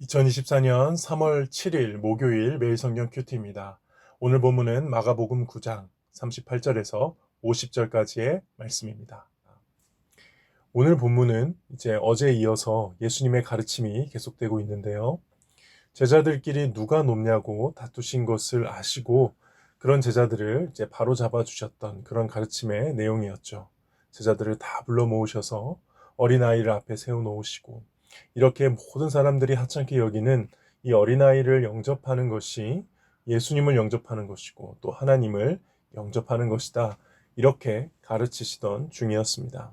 2024년 3월 7일 목요일 매일 성경 큐티입니다. 오늘 본문은 마가복음 9장 38절에서 50절까지의 말씀입니다. 오늘 본문은 이제 어제에 이어서 예수님의 가르침이 계속되고 있는데요. 제자들끼리 누가 높냐고 다투신 것을 아시고 그런 제자들을 이제 바로 잡아 주셨던 그런 가르침의 내용이었죠. 제자들을 다 불러 모으셔서 어린아이를 앞에 세워 놓으시고 이렇게 모든 사람들이 하찮게 여기는 이 어린아이를 영접하는 것이 예수님을 영접하는 것이고 또 하나님을 영접하는 것이다. 이렇게 가르치시던 중이었습니다.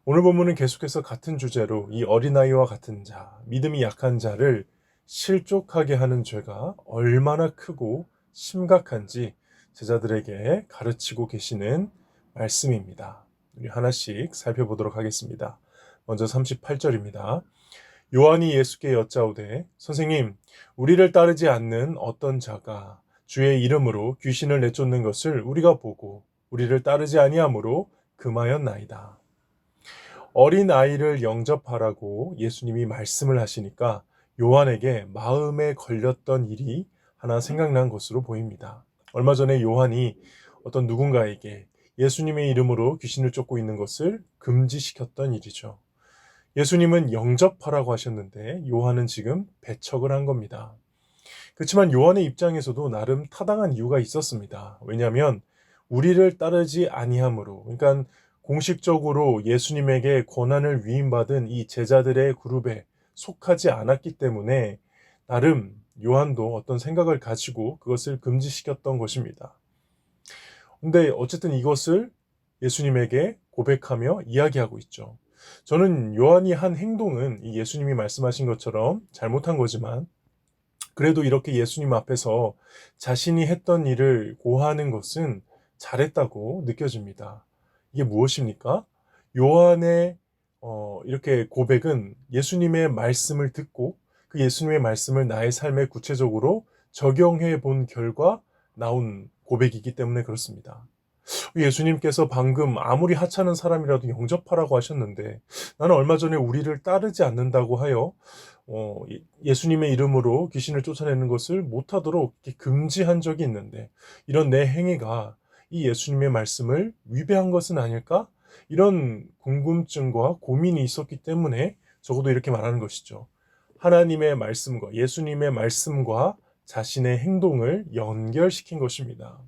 오늘 본문은 계속해서 같은 주제로 이 어린아이와 같은 자, 믿음이 약한 자를 실족하게 하는 죄가 얼마나 크고 심각한지 제자들에게 가르치고 계시는 말씀입니다. 우리 하나씩 살펴보도록 하겠습니다. 먼저 38절입니다. 요한이 예수께 여짜오되 선생님, 우리를 따르지 않는 어떤 자가 주의 이름으로 귀신을 내쫓는 것을 우리가 보고 우리를 따르지 아니하므로 금하였나이다. 어린 아이를 영접하라고 예수님이 말씀을 하시니까 요한에게 마음에 걸렸던 일이 하나 생각난 것으로 보입니다. 얼마 전에 요한이 어떤 누군가에게 예수님의 이름으로 귀신을 쫓고 있는 것을 금지시켰던 일이죠. 예수님은 영접하라고 하셨는데 요한은 지금 배척을 한 겁니다. 그렇지만 요한의 입장에서도 나름 타당한 이유가 있었습니다. 왜냐하면 우리를 따르지 아니함으로, 그러니까 공식적으로 예수님에게 권한을 위임받은 이 제자들의 그룹에 속하지 않았기 때문에 나름 요한도 어떤 생각을 가지고 그것을 금지시켰던 것입니다. 근데 어쨌든 이것을 예수님에게 고백하며 이야기하고 있죠. 저는 요한이 한 행동은 이 예수님이 말씀하신 것처럼 잘못한 거지만 그래도 이렇게 예수님 앞에서 자신이 했던 일을 고하는 것은 잘했다고 느껴집니다. 이게 무엇입니까? 요한의 이렇게 고백은 예수님의 말씀을 듣고 그 예수님의 말씀을 나의 삶에 구체적으로 적용해 본 결과 나온 고백이기 때문에 그렇습니다. 예수님께서 방금 아무리 하찮은 사람이라도 영접하라고 하셨는데 나는 얼마 전에 우리를 따르지 않는다고 하여 예수님의 이름으로 귀신을 쫓아내는 것을 못하도록 금지한 적이 있는데 이런 내 행위가 이 예수님의 말씀을 위배한 것은 아닐까? 이런 궁금증과 고민이 있었기 때문에 적어도 이렇게 말하는 것이죠. 하나님의 말씀과 예수님의 말씀과 자신의 행동을 연결시킨 것입니다.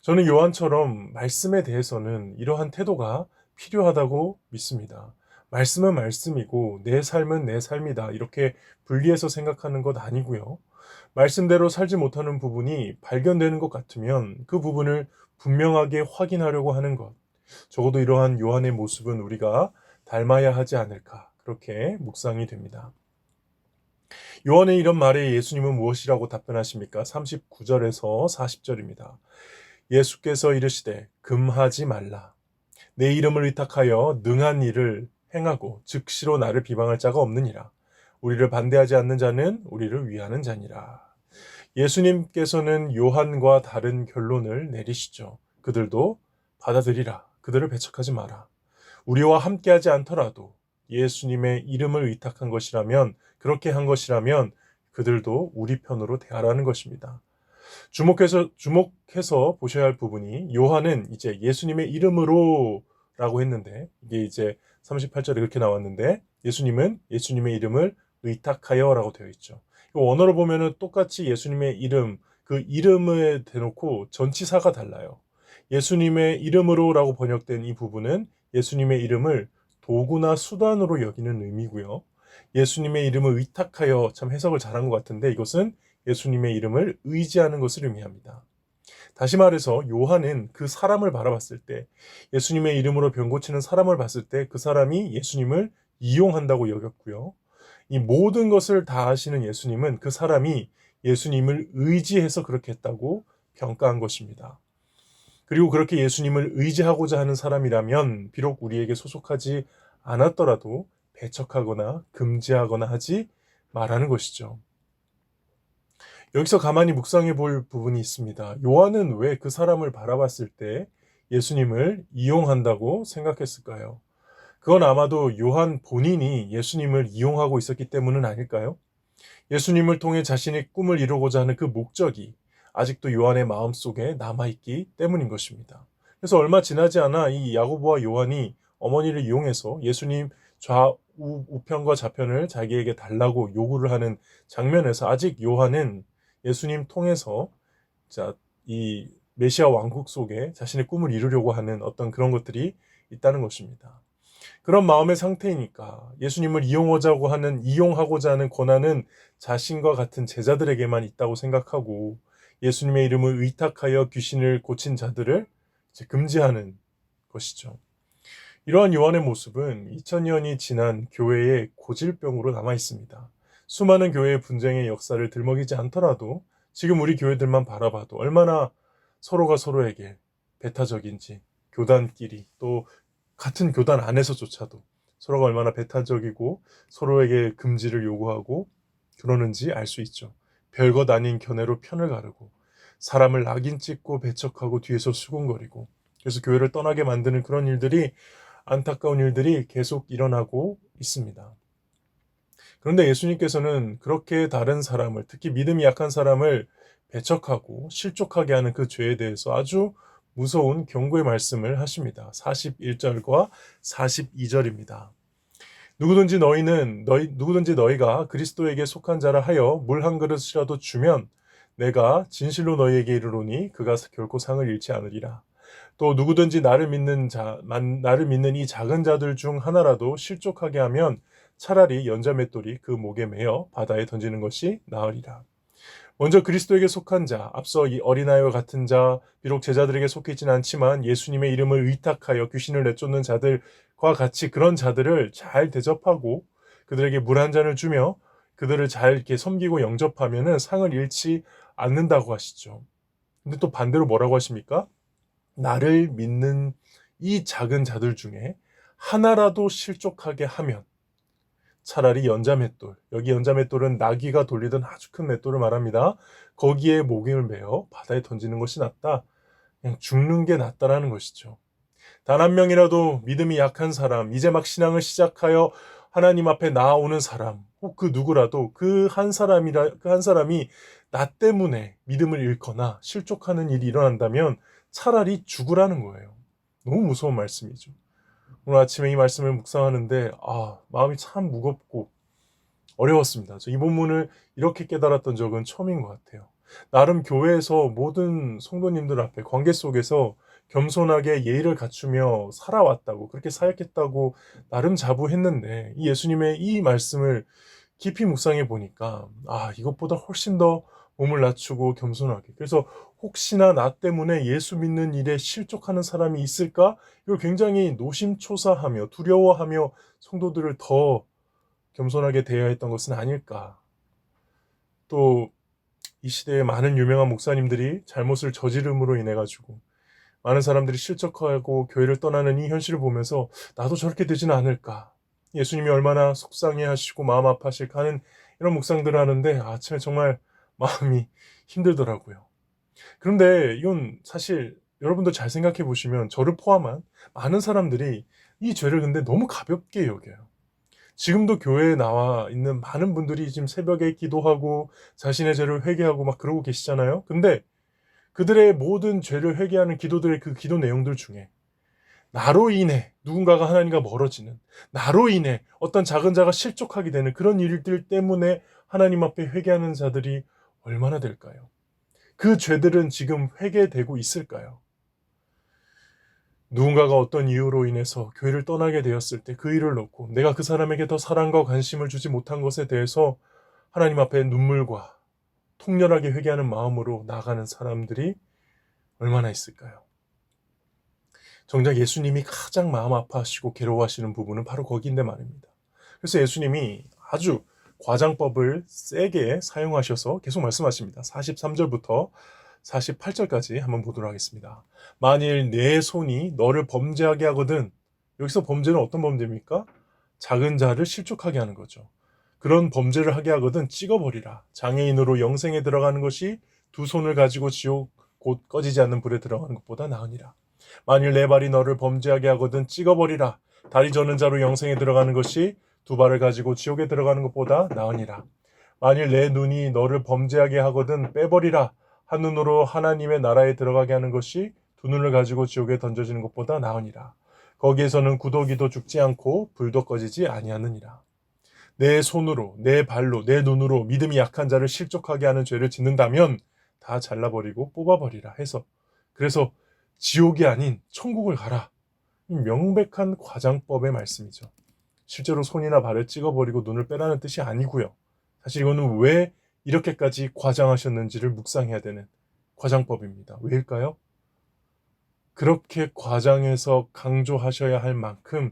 저는 요한처럼 말씀에 대해서는 이러한 태도가 필요하다고 믿습니다. 말씀은 말씀이고 내 삶은 내 삶이다. 이렇게 분리해서 생각하는 것 아니고요. 말씀대로 살지 못하는 부분이 발견되는 것 같으면 그 부분을 분명하게 확인하려고 하는 것. 적어도 이러한 요한의 모습은 우리가 닮아야 하지 않을까. 그렇게 묵상이 됩니다. 요한의 이런 말에 예수님은 무엇이라고 답변하십니까? 39절에서 40절입니다. 예수께서 이르시되 금하지 말라. 내 이름을 의탁하여 능한 일을 행하고 즉시로 나를 비방할 자가 없느니라. 우리를 반대하지 않는 자는 우리를 위하는 자니라. 예수님께서는 요한과 다른 결론을 내리시죠. 그들도 받아들이라. 그들을 배척하지 마라. 우리와 함께하지 않더라도 예수님의 이름을 의탁한 것이라면, 그렇게 한 것이라면 그들도 우리 편으로 대하라는 것입니다. 주목해서 보셔야 할 부분이 요한은 이제 예수님의 이름으로 라고 했는데 이게 이제 38절에 그렇게 나왔는데 예수님은 예수님의 이름을 의탁하여 라고 되어 있죠. 원어로 보면은 똑같이 예수님의 이름, 그 이름을 대놓고 전치사가 달라요. 예수님의 이름으로 라고 번역된 이 부분은 예수님의 이름을 도구나 수단으로 여기는 의미고요. 예수님의 이름을 의탁하여, 참 해석을 잘한 것 같은데 이것은 예수님의 이름을 의지하는 것을 의미합니다. 다시 말해서 요한은 그 사람을 바라봤을 때, 예수님의 이름으로 병 고치는 사람을 봤을 때 그 사람이 예수님을 이용한다고 여겼고요. 이 모든 것을 다 아시는 예수님은 그 사람이 예수님을 의지해서 그렇게 했다고 평가한 것입니다. 그리고 그렇게 예수님을 의지하고자 하는 사람이라면 비록 우리에게 소속하지 않았더라도 배척하거나 금지하거나 하지 말라는 것이죠. 여기서 가만히 묵상해 볼 부분이 있습니다. 요한은 왜 그 사람을 바라봤을 때 예수님을 이용한다고 생각했을까요? 그건 아마도 요한 본인이 예수님을 이용하고 있었기 때문은 아닐까요? 예수님을 통해 자신의 꿈을 이루고자 하는 그 목적이 아직도 요한의 마음속에 남아있기 때문인 것입니다. 그래서 얼마 지나지 않아 이 야고보와 요한이 어머니를 이용해서 예수님 우편과 좌편을 자기에게 달라고 요구를 하는 장면에서 아직 요한은 예수님 통해서 이 메시아 왕국 속에 자신의 꿈을 이루려고 하는 어떤 그런 것들이 있다는 것입니다. 그런 마음의 상태이니까 예수님을 이용하고자 하는 권한은 자신과 같은 제자들에게만 있다고 생각하고 예수님의 이름을 의탁하여 귀신을 고친 자들을 금지하는 것이죠. 이러한 요한의 모습은 2000년이 지난 교회의 고질병으로 남아 있습니다. 수많은 교회의 분쟁의 역사를 들먹이지 않더라도 지금 우리 교회들만 바라봐도 얼마나 서로가 서로에게 배타적인지, 교단끼리 또 같은 교단 안에서조차도 서로가 얼마나 배타적이고 서로에게 금지를 요구하고 그러는지 알 수 있죠. 별것 아닌 견해로 편을 가르고 사람을 낙인 찍고 배척하고 뒤에서 수군거리고 그래서 교회를 떠나게 만드는 그런 일들이, 안타까운 일들이 계속 일어나고 있습니다. 그런데 예수님께서는 그렇게 다른 사람을, 특히 믿음이 약한 사람을 배척하고 실족하게 하는 그 죄에 대해서 아주 무서운 경고의 말씀을 하십니다. 41절과 42절입니다. 누구든지 너희가 그리스도에게 속한 자라 하여 물 한 그릇이라도 주면 내가 진실로 너희에게 이르노니 그가 결코 상을 잃지 않으리라. 또 누구든지 나를 믿는 이 작은 자들 중 하나라도 실족하게 하면 차라리 연자맷돌이 그 목에 매어 바다에 던지는 것이 나으리라. 먼저 그리스도에게 속한 자, 앞서 이 어린아이와 같은 자, 비록 제자들에게 속해 있지는 않지만 예수님의 이름을 의탁하여 귀신을 내쫓는 자들과 같이 그런 자들을 잘 대접하고 그들에게 물 한 잔을 주며 그들을 잘 이렇게 섬기고 영접하면은 상을 잃지 않는다고 하시죠. 근데 또 반대로 뭐라고 하십니까? 나를 믿는 이 작은 자들 중에 하나라도 실족하게 하면 차라리 연자맷돌, 여기 연자맷돌은 나귀가 돌리던 아주 큰 맷돌을 말합니다. 거기에 목임을 매어 바다에 던지는 것이 낫다. 그냥 죽는 게 낫다라는 것이죠. 단 한 명이라도 믿음이 약한 사람, 이제 막 신앙을 시작하여 하나님 앞에 나아오는 사람, 혹 그 누구라도 그 한 사람이 나 때문에 믿음을 잃거나 실족하는 일이 일어난다면 차라리 죽으라는 거예요. 너무 무서운 말씀이죠. 오늘 아침에 이 말씀을 묵상하는데 마음이 참 무겁고 어려웠습니다. 이 본문을 이렇게 깨달았던 적은 처음인 것 같아요. 나름 교회에서 모든 성도님들 앞에 관계 속에서 겸손하게 예의를 갖추며 살아왔다고, 그렇게 사역했다고 나름 자부했는데 이 예수님의 이 말씀을 깊이 묵상해 보니까 이것보다 훨씬 더 몸을 낮추고 겸손하게, 그래서 혹시나 나 때문에 예수 믿는 일에 실족하는 사람이 있을까? 이걸 굉장히 노심초사하며 두려워하며 성도들을 더 겸손하게 대해야 했던 것은 아닐까. 또 이 시대에 많은 유명한 목사님들이 잘못을 저지름으로 인해 가지고 많은 사람들이 실족하고 교회를 떠나는 이 현실을 보면서 나도 저렇게 되지는 않을까. 예수님이 얼마나 속상해하시고 마음 아파하실까 하는 이런 묵상들을 하는데 아침에 정말 마음이 힘들더라고요. 그런데 이건 사실 여러분도 잘 생각해 보시면 저를 포함한 많은 사람들이 이 죄를 근데 너무 가볍게 여겨요. 지금도 교회에 나와 있는 많은 분들이 지금 새벽에 기도하고 자신의 죄를 회개하고 막 그러고 계시잖아요. 근데 그들의 모든 죄를 회개하는 기도들의 그 기도 내용들 중에 나로 인해 누군가가 하나님과 멀어지는, 나로 인해 어떤 작은 자가 실족하게 되는 그런 일들 때문에 하나님 앞에 회개하는 자들이 얼마나 될까요? 그 죄들은 지금 회개되고 있을까요? 누군가가 어떤 이유로 인해서 교회를 떠나게 되었을 때 그 일을 놓고 내가 그 사람에게 더 사랑과 관심을 주지 못한 것에 대해서 하나님 앞에 눈물과 통렬하게 회개하는 마음으로 나가는 사람들이 얼마나 있을까요? 정작 예수님이 가장 마음 아파하시고 괴로워하시는 부분은 바로 거기인데 말입니다. 그래서 예수님이 아주 과장법을 세게 사용하셔서 계속 말씀하십니다. 43절부터 48절까지 한번 보도록 하겠습니다. 만일 내 손이 너를 범죄하게 하거든, 여기서 범죄는 어떤 범죄입니까? 작은 자를 실족하게 하는 거죠. 그런 범죄를 하게 하거든 찍어버리라. 장애인으로 영생에 들어가는 것이 두 손을 가지고 지옥 곧 꺼지지 않는 불에 들어가는 것보다 나으니라. 만일 내 발이 너를 범죄하게 하거든 찍어버리라. 다리 저는 자로 영생에 들어가는 것이 두 발을 가지고 지옥에 들어가는 것보다 나으니라. 만일 내 눈이 너를 범죄하게 하거든 빼버리라. 한 눈으로 하나님의 나라에 들어가게 하는 것이 두 눈을 가지고 지옥에 던져지는 것보다 나으니라. 거기에서는 구더기도 죽지 않고 불도 꺼지지 아니하느니라. 내 손으로, 내 발로, 내 눈으로 믿음이 약한 자를 실족하게 하는 죄를 짓는다면 다 잘라버리고 뽑아버리라 해서, 그래서 지옥이 아닌 천국을 가라. 이 명백한 과장법의 말씀이죠. 실제로 손이나 발을 찍어버리고 눈을 빼라는 뜻이 아니고요. 사실 이거는 왜 이렇게까지 과장하셨는지를 묵상해야 되는 과장법입니다. 왜일까요? 그렇게 과장해서 강조하셔야 할 만큼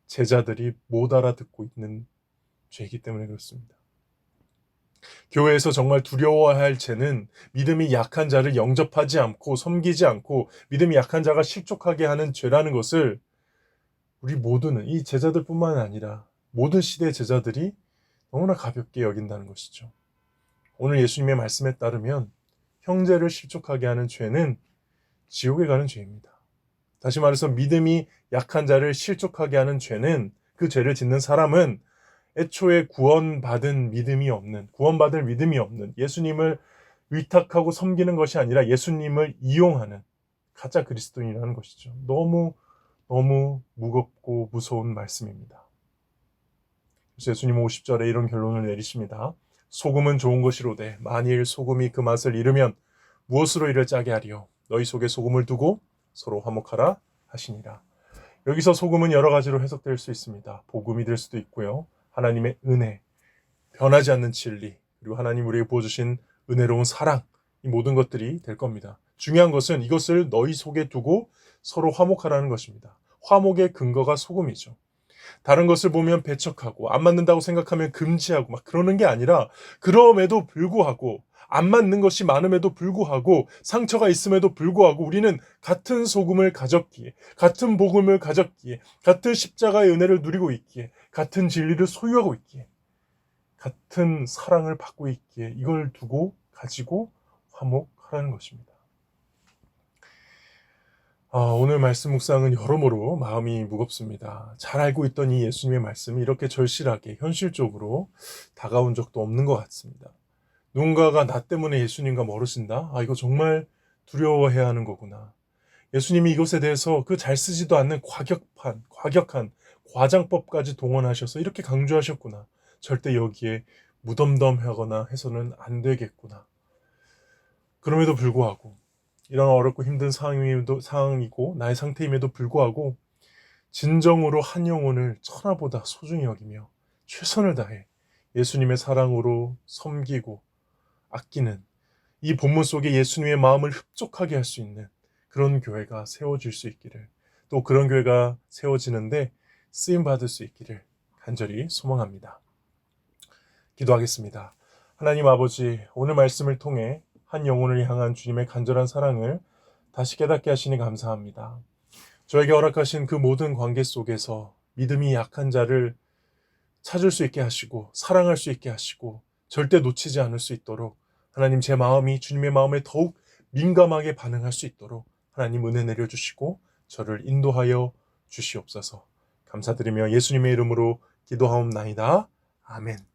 제자들이 못 알아듣고 있는 죄이기 때문에 그렇습니다. 교회에서 정말 두려워해야 할 죄는 믿음이 약한 자를 영접하지 않고 섬기지 않고 믿음이 약한 자가 실족하게 하는 죄라는 것을 우리 모두는, 이 제자들뿐만 아니라 모든 시대의 제자들이 너무나 가볍게 여긴다는 것이죠. 오늘 예수님의 말씀에 따르면 형제를 실족하게 하는 죄는 지옥에 가는 죄입니다. 다시 말해서 믿음이 약한 자를 실족하게 하는 죄는, 그 죄를 짓는 사람은 애초에 구원받을 믿음이 없는, 예수님을 위탁하고 섬기는 것이 아니라 예수님을 이용하는 가짜 그리스도인이라는 것이죠. 너무 무겁고 무서운 말씀입니다. 그래서 예수님은 50절에 이런 결론을 내리십니다. 소금은 좋은 것이로되 만일 소금이 그 맛을 잃으면 무엇으로 이를 짜게 하리요? 너희 속에 소금을 두고 서로 화목하라 하시니라. 여기서 소금은 여러 가지로 해석될 수 있습니다. 복음이 될 수도 있고요. 하나님의 은혜, 변하지 않는 진리, 그리고 하나님 우리에게 부어주신 은혜로운 사랑, 이 모든 것들이 될 겁니다. 중요한 것은 이것을 너희 속에 두고 서로 화목하라는 것입니다. 화목의 근거가 소금이죠. 다른 것을 보면 배척하고 안 맞는다고 생각하면 금지하고 막 그러는 게 아니라, 그럼에도 불구하고, 안 맞는 것이 많음에도 불구하고, 상처가 있음에도 불구하고 우리는 같은 소금을 가졌기에, 같은 복음을 가졌기에, 같은 십자가의 은혜를 누리고 있기에, 같은 진리를 소유하고 있기에, 같은 사랑을 받고 있기에 이걸 두고 가지고 화목하라는 것입니다. 오늘 말씀 묵상은 여러모로 마음이 무겁습니다. 잘 알고 있던 이 예수님의 말씀이 이렇게 절실하게 현실적으로 다가온 적도 없는 것 같습니다. 누군가가 나 때문에 예수님과 멀어진다? 이거 정말 두려워해야 하는 거구나. 예수님이 이것에 대해서 그 잘 쓰지도 않는 과격한 과장법까지 동원하셔서 이렇게 강조하셨구나. 절대 여기에 무덤덤하거나 해서는 안 되겠구나. 그럼에도 불구하고, 이런 어렵고 힘든 상황이고 나의 상태임에도 불구하고 진정으로 한 영혼을 천하보다 소중히 여기며 최선을 다해 예수님의 사랑으로 섬기고 아끼는, 이 본문 속에 예수님의 마음을 흡족하게 할 수 있는 그런 교회가 세워질 수 있기를, 또 그런 교회가 세워지는데 쓰임받을 수 있기를 간절히 소망합니다. 기도하겠습니다. 하나님 아버지, 오늘 말씀을 통해 한 영혼을 향한 주님의 간절한 사랑을 다시 깨닫게 하시니 감사합니다. 저에게 허락하신 그 모든 관계 속에서 믿음이 약한 자를 찾을 수 있게 하시고 사랑할 수 있게 하시고 절대 놓치지 않을 수 있도록, 하나님 제 마음이 주님의 마음에 더욱 민감하게 반응할 수 있도록 하나님 은혜 내려주시고 저를 인도하여 주시옵소서. 감사드리며 예수님의 이름으로 기도하옵나이다. 아멘.